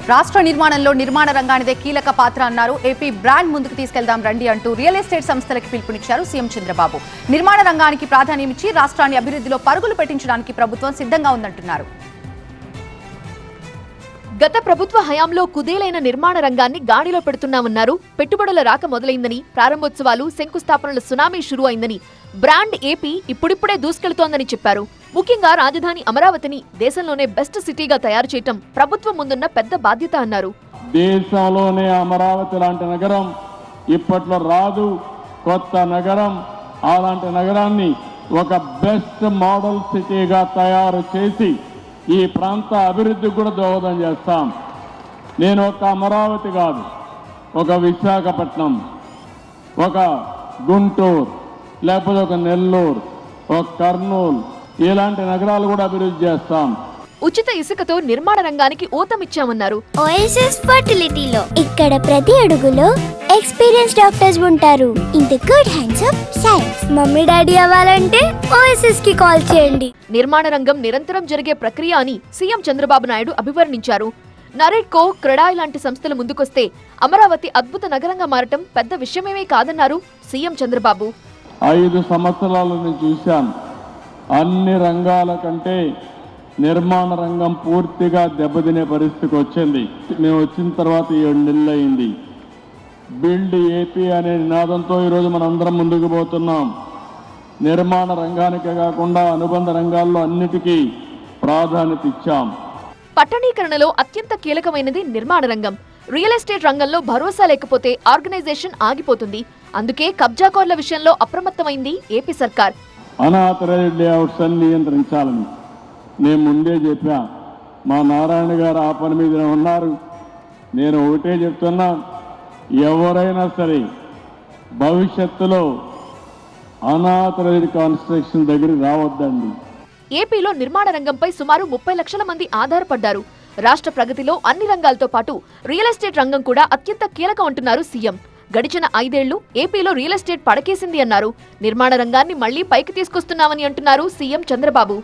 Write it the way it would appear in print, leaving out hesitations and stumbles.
రాష్ట్ర నిర్మాణంలో నిర్మాణ రంగానిదే కీలక పాత్ర అన్నారు. ఏపీ బ్రాండ్ ముందుకు తీసుకెళ్దాం రండి అంటూ రియల్ ఎస్టేట్ సంస్థలకు పిలుపునిచ్చారు సీఎం చంద్రబాబు. నిర్మాణ రంగానికి ప్రాధాన్యమిచ్చి రాష్ట్రాన్ని అభివృద్ధిలో పరుగులు పెట్టించడానికి ప్రభుత్వం సిద్ధంగా ఉందంటున్నారు. గత ప్రభుత్వ హయాంలో కుదేలైన నిర్మాణ రంగాన్ని గాడిలో పెడుతున్నామన్నారు. పెట్టుబడుల రాక మొదలైందని, ప్రారంభోత్సవాలు, శంకుస్థాపనల సునామీ షురూ అయిందని, బ్రాండ్ ఏపీ ఇప్పుడిప్పుడే దూసుకెళ్తోందని చెప్పారు. ముఖ్యంగా రాజధాని అమరావతిని దేశంలోనే బెస్ట్ సిటీగా తయారు చేయటం ప్రభుత్వం ముందున్న పెద్ద బాధ్యత అన్నారు. దేశంలోనే అమరావతి లాంటి నగరం ఇప్పట్లో రాదు. కొత్త నగరం, అలాంటి నగరాన్ని ఒక బెస్ట్ మోడల్ సిటీగా తయారు చేసి ఈ ప్రాంత అభివృద్ధికి కూడా దోహదం చేస్తాం. నేను ఒక అమరావతి కాదు, ఒక విశాఖపట్నం, ఒక గుంటూరు, లేకపోతే ఒక నెల్లూరు, ఒక కర్నూలు, ఇలాంటి నగరాలు కూడా అభివృద్ధి చేస్తాం. ఉచిత ఇసుకతో నిర్మాణ రంగానికి ఊతమిచ్చామన్నారు. ఓఎస్ఎస్ ఫర్టిలిటీలో ఇక్కడ ప్రతి అడుగులో ఎక్స్పీరియన్స్ డాక్టర్స్ ఉంటారు. In the good hands of science. Mummy daddy అవ్వాలంటే ఓఎస్ఎస్ కి కాల్ చేయండి. నిర్మాణ రంగం నిరంతరం జరిగే ప్రక్రియ అని సీఎం చంద్రబాబు నాయుడు అభివర్ణించారు. నరేట్కో, క్రెడాయ్ లాంటి సంస్థలు ముందుకొస్తే అమరావతి అద్భుత నగరంగా మారటం పెద్ద విషయమేమీ కాదన్నారు సీఎం చంద్రబాబు. 5 సంవత్సరాల నుంచి చూశాను, అన్ని రంగాల కంటే నిర్మాణ రంగం పూర్తిగా దెబ్బతినే పరిస్థితికి వచ్చింది. మేము వచ్చిన తర్వాత 7 నెలలు అయింది. బిల్డ్ ఏపీ అనే నినాదంతో ఈరోజు మనందరం ముందుకు పోతున్నాం. నిర్మాణ రంగానికే కాకుండా అనుబంధ రంగాల్లో అన్నిటికీ ప్రాధాన్యత ఇచ్చాం. పట్టణీకరణలో అత్యంత కీలకమైనది నిర్మాణ రంగం. రియల్ ఎస్టేట్ రంగంలో భరోసా లేకపోతే ఆర్గనైజేషన్ ఆగిపోతుంది. అందుకే కబ్జాకోర్ల విషయంలో అప్రమత్తమైంది ఏపీ సర్కార్. అనాథరైజ్డ్ లేఅవుట్స్ అన్ని నియంత్రించాలని నేను ముందే చెప్పా. మా నారాయణ గారు ఆ పని మీద ఉన్నారు. నేను ఒకటే చెప్తున్నా, ఎవరైనా సరే భవిష్యత్తులో అనాథరైజ్డ్ కన్స్ట్రక్షన్ దగ్గరికి రావద్దండి. ఏపీలో నిర్మాణ రంగంపై సుమారు 30 లక్షల మంది ఆధారపడ్డారు. రాష్ట్ర ప్రగతిలో అన్ని రంగాలతో పాటు రియల్ ఎస్టేట్ రంగం కూడా అత్యంత కీలకం అంటున్నారు సీఎం. గడిచిన 5 ఏళ్లు ఏపీలో రియల్ ఎస్టేట్ పడకేసింది అన్నారు. నిర్మాణ రంగాన్ని మళ్లీ పైకి తీసుకొస్తున్నామని అంటున్నారు సీఎం చంద్రబాబు.